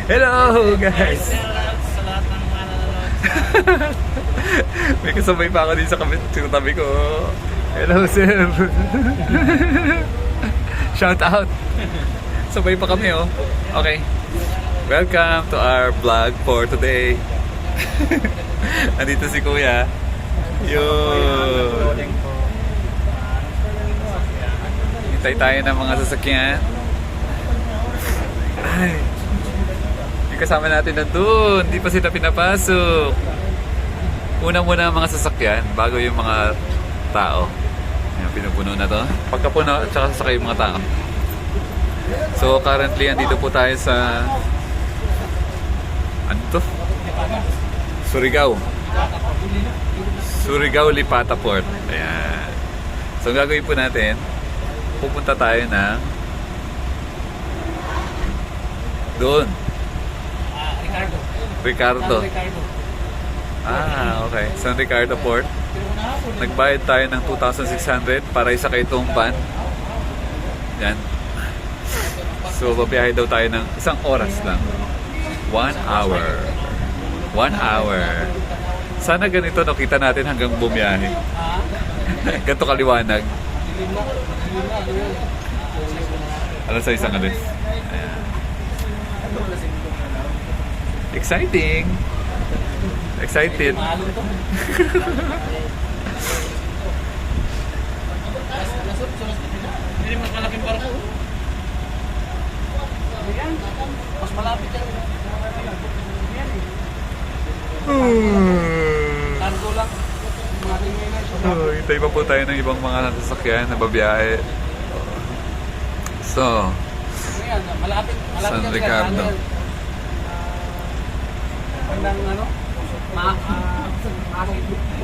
Hello guys! Sa lahat ng mga nanonood. May kasabay pa ako din sa tabi ko. Hello sir! Shout out! Sabay pa kami oh. Okay. Welcome to our vlog for today. Andito si Kuya. Yun. Hintay tayo ng mga sasakyan. Ay. Yung kasama natin nandun. Hindi pa sila pinapasok. Una muna ang mga sasakyan bago yung mga tao. Ayan, pinupuno na to. Pagkapuno, tsaka sasakay yung mga tao. So currently, andito po tayo sa ano to? Surigao. Surigao Lipata Port. Ayan. So ang gagawin po natin, pupunta tayo ng doon. Ricardo. Ah, okay. San Ricardo Port. Nagbayad tayo ng 2,600 para isa kay itong van. Yan. So, babiyahe daw tayo ng isang oras lang. 1 hour. 1 hour. Sana ganito nakita natin hanggang bumiyahe. Ganito kaliwanag. Alam sa isang alis. Ayan. Exciting! Excited! Hindi mas malaking barko. Mas malapit yan. Cargo lang. Oh, hintay pa po tayo ng ibang mga sasakyan na babiyahe. So, Malapit San yan, Ricardo. Hanggang ano?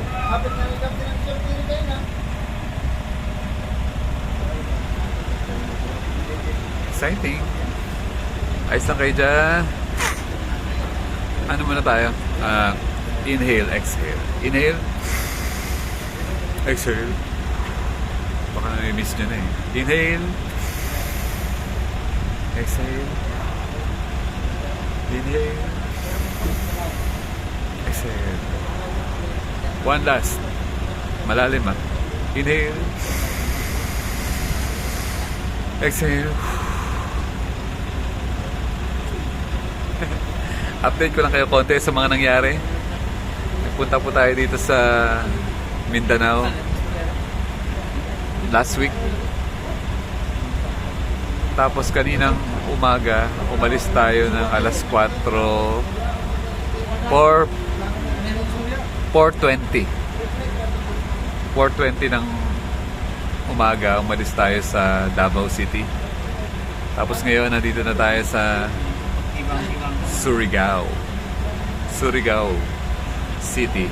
Kapit na rin kami ng Pilipinas na. Exciting! Ayos lang kayo dyan. Ano muna tayo? Inhale, exhale. Inhale. Exhale. Baka na-miss nyo na eh. Inhale. Exhale. Inhale. Exhale. One last. Malalim ah. Inhale. Exhale. Update ko lang kayo konti sa mga nangyari. Nagpunta po tayo dito sa Mindanao last week. Tapos kaninang umaga, umalis tayo ng alas 4:20 ng umaga, umalis tayo sa Davao City. Tapos ngayon, nandito na tayo sa Surigao City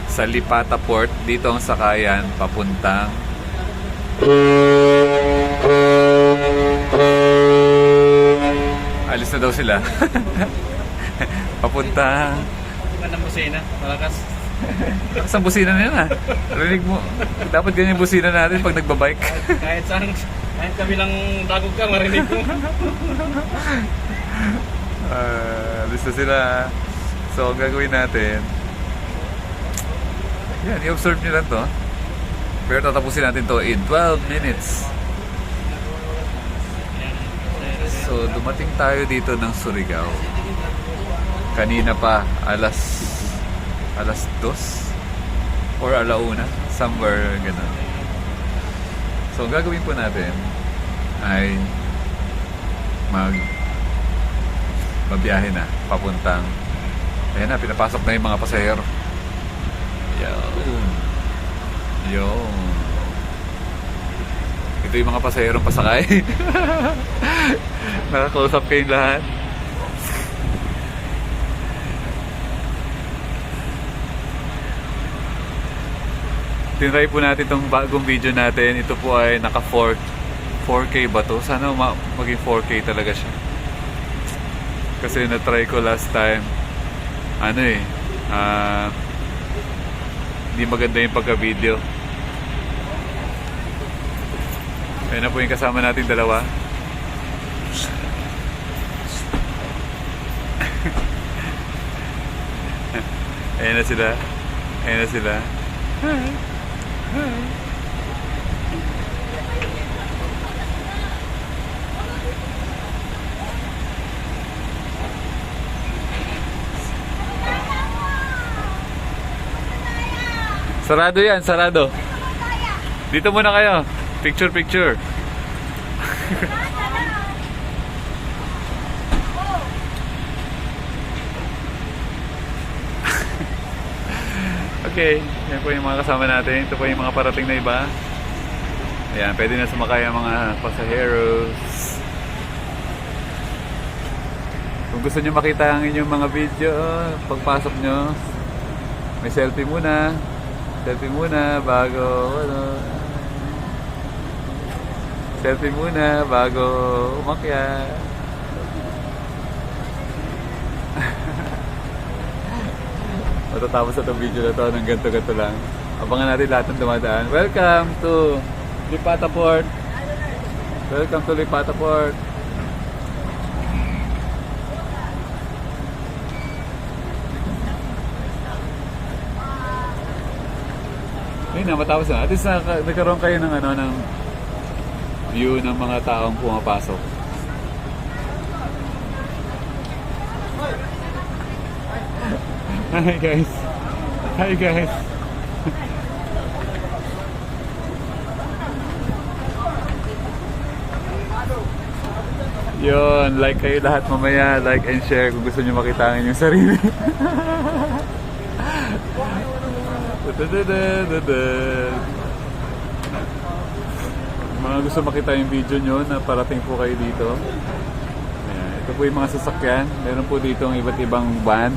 sa Lipata Port. Dito ang sakayan papuntang alis na daw sila. Papuntang Magandang busina. Malakas. sa busina nila. Rinig mo. Dapat ganyan yung busina natin pag nagbabike. Kahit kami lang dagog ka, marinig mo. Alis na sila. So, ang gagawin natin, yan, i-observe nyo lang to. Pero tatapusin natin to in 12 minutes. So, dumating tayo dito ng Surigao. Kanina pa, alas 2 or alauna, somewhere ganun. So, ang gagawin po natin ay mabiyahe na papuntang, ayan na, pinapasok na yung mga pasahero. Yun. Ito yung mga pasaherong pasakay. Nakaklausap kayong lahat. Tinry po natin itong bagong video natin. Ito po ay naka 4K ba to? Sana maging 4K talaga siya. Kasi na-try ko last time. Hindi maganda yung pagka-video. Ayan na po yung kasama nating dalawa. Ayan na sila. Ayan na sila. Sarado yan, sarado. Dito muna kayo. Picture, picture. Okay, yan po yung mga kasama natin. Ito po yung mga parating na iba. Ayan, pwede na sumakay ang mga pasaheros. Kung gusto nyo makita ang inyong mga video, pagpasok nyo, may selfie muna. Selfie muna bago, selfie muna bago umakyat. Matatapos na itong video na ito ng ganto-ganto lang. Abangan natin lahat ng dumadaan. Welcome to Lipata Port. Welcome to Lipata Port. Ayun na, matapos na. At least nagkaroon kayo ng, ng view ng mga taong pumapasok. Hi guys. Hi guys. Yun, like kayo lahat mamaya. Like and share kung gusto nyo makita ang inyong sarili. Mga gusto makita yung video nyo na parating po kayo dito. Ayan, ito po yung mga sasakyan. Meron po dito ang iba't ibang van.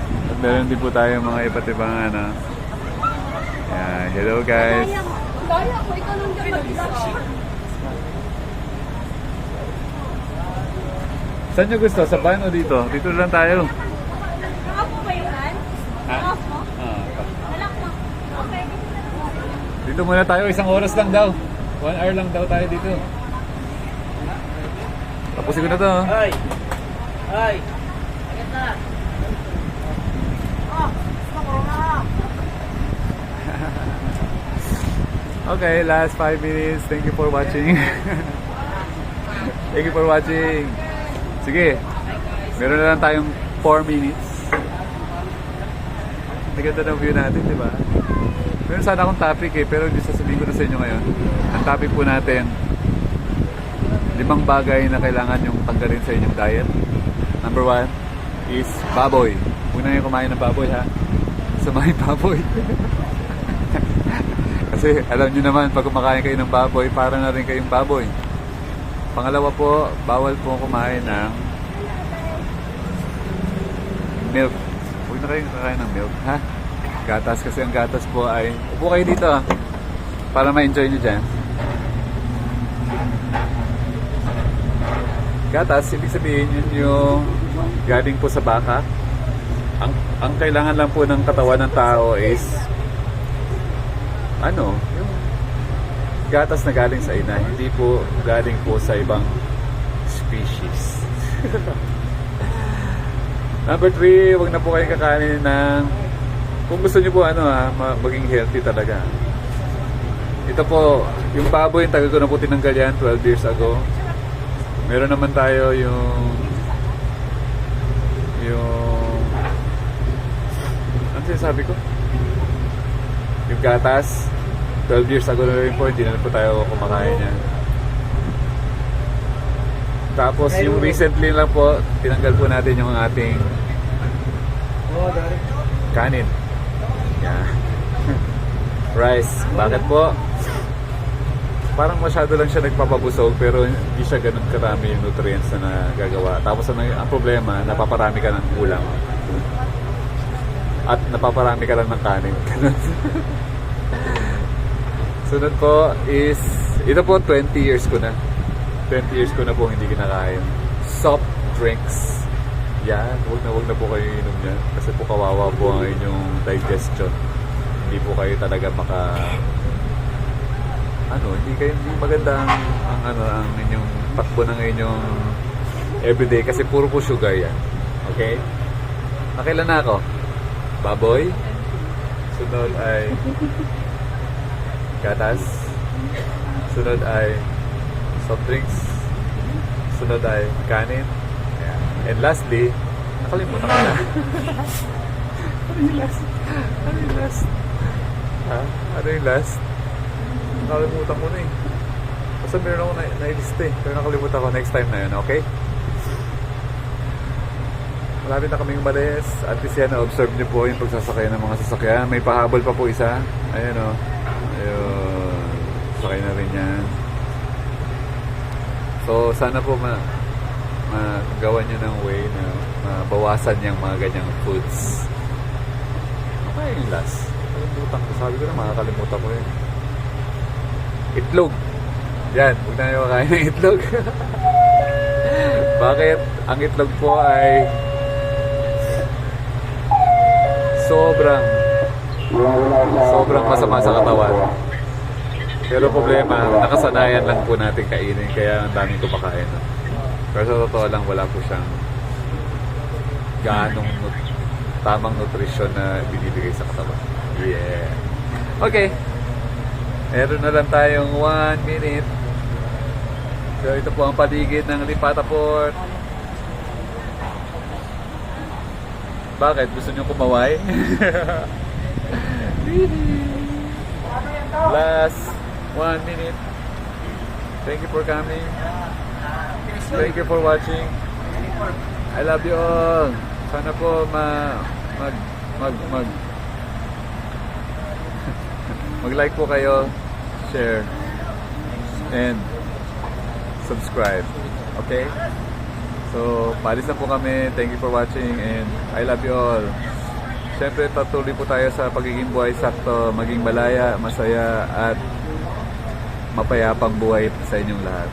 At meron din po tayo mga iba't ibang Ayan, hello guys. Daya ko, ikaw nung dapat. Saan nyo gusto? Sa van o dito? Dito lang tayo. Naka po ba yun, Han? Ha? Off mo? Alak mo. Okay. Dito muna tayo. 1 oras lang daw. 1 hour lang daw tayo dito. Tapusin ko na to. Ay! Ay! Okay, last 5 minutes. Thank you for watching. Thank you for watching. Sige. Meron na lang tayong 4 minutes. Ang ganda ng view natin, di ba? Meron sana akong topic pero hindi sasabihin ko na sa inyo ngayon. Ang topic po natin, 5 bagay na kailangan yung tanggalin sa inyong diet. Number 1 is baboy. Huwag na yung kumain ng baboy, ha? Samahin baboy. Kasi alam nyo naman, pag kumakain kayo ng baboy, para na rin kayong baboy. Pangalawa po, bawal po kumain ng milk. Huwag na kayong kakain ng milk, ha? Gatas, kasi ang gatas po ay... Upo kayo dito, para ma-enjoy nyo dyan. Gatas, ibig sabihin yun yung galing po sa baka. Ang kailangan lang po ng katawan ng tao is yung gatas na galing sa ina, hindi po galing po sa ibang species. Number 3, wag na po kayong kakainin ng, kung gusto nyo po maging healthy talaga. Ito po, yung baboy, tagal ko na po tinanggal yan 12 years ago. Meron naman tayo yung ano sinasabi ko? Yung gatas, 12 years ago na rin po, hindi na po tayo kumakain yan. Tapos yung recently lang po, tinanggal po natin yung ating kanin. Yeah. Rice. Bakit po? Parang masyado lang siya nagpapabusog pero hindi siya ganun karami yung nutrients na nagagawa. Tapos ang problema, napaparami ka ng ulam. At napaparami ka lang ng kanin. Sunod po is, ito po 20 years ko na. 20 years ko na po hindi kinakain. Soft drinks. Yan, huwag na po kayo inom yan. Kasi po kawawa po ang inyong digestion. Hindi po kayo talaga hindi maganda ang inyong takbo ng inyong everyday kasi puro po sugar yan. Okay? Nakailan na ako? baboy. Sunod ay gatas. Sunod ay soft drinks. Sunod ay kanin. Ayan. And lastly, nakalimutan ko na. Ano yung last? Ano yung last? Ha? Ano yung last? Nakalimutan ko na eh. Basta meron ako na-list eh. Pero nakalimutan ko. Next time na yun, okay? Malapit na kaming umalis. At least yan, observe niyo po yung pagsasakay ng mga sasakyan. May pahabol pa po isa. Ayan o. Ayun. Sakay na rin yan. So, sana po magawa niyo ng way na mabawasan yung mga ganyang foods. Okay, yung last. Kalimutan ko. Sabi ko na, makakalimutan ko yun. Itlog. Yan, huwag na kayo kakain ng itlog. Bakit? Ang itlog po ay sobrang masama sa katawan. Pero problema, nakasanayan lang po natin kainin, kaya ang daming kumakain. No? Pero sa totoo lang, wala po siyang ganong tamang nutrisyon na binibigay sa katawan. Yeah. Okay. Meron na lang tayong 1 minute. So ito po ang paligid ng Lipata Port. Bakit? Gusto nyo kumaway? Last 1 minute. Thank you for coming. Thank you for watching. I love you all. Sana po mag-like po kayo, share, and subscribe. Okay? So, paalis na po kami. Thank you for watching and I love you all. Siyempre, patuloy po tayo sa pagiging buhay sakto, maging malaya, masaya, at mapayapang buhay sa inyong lahat.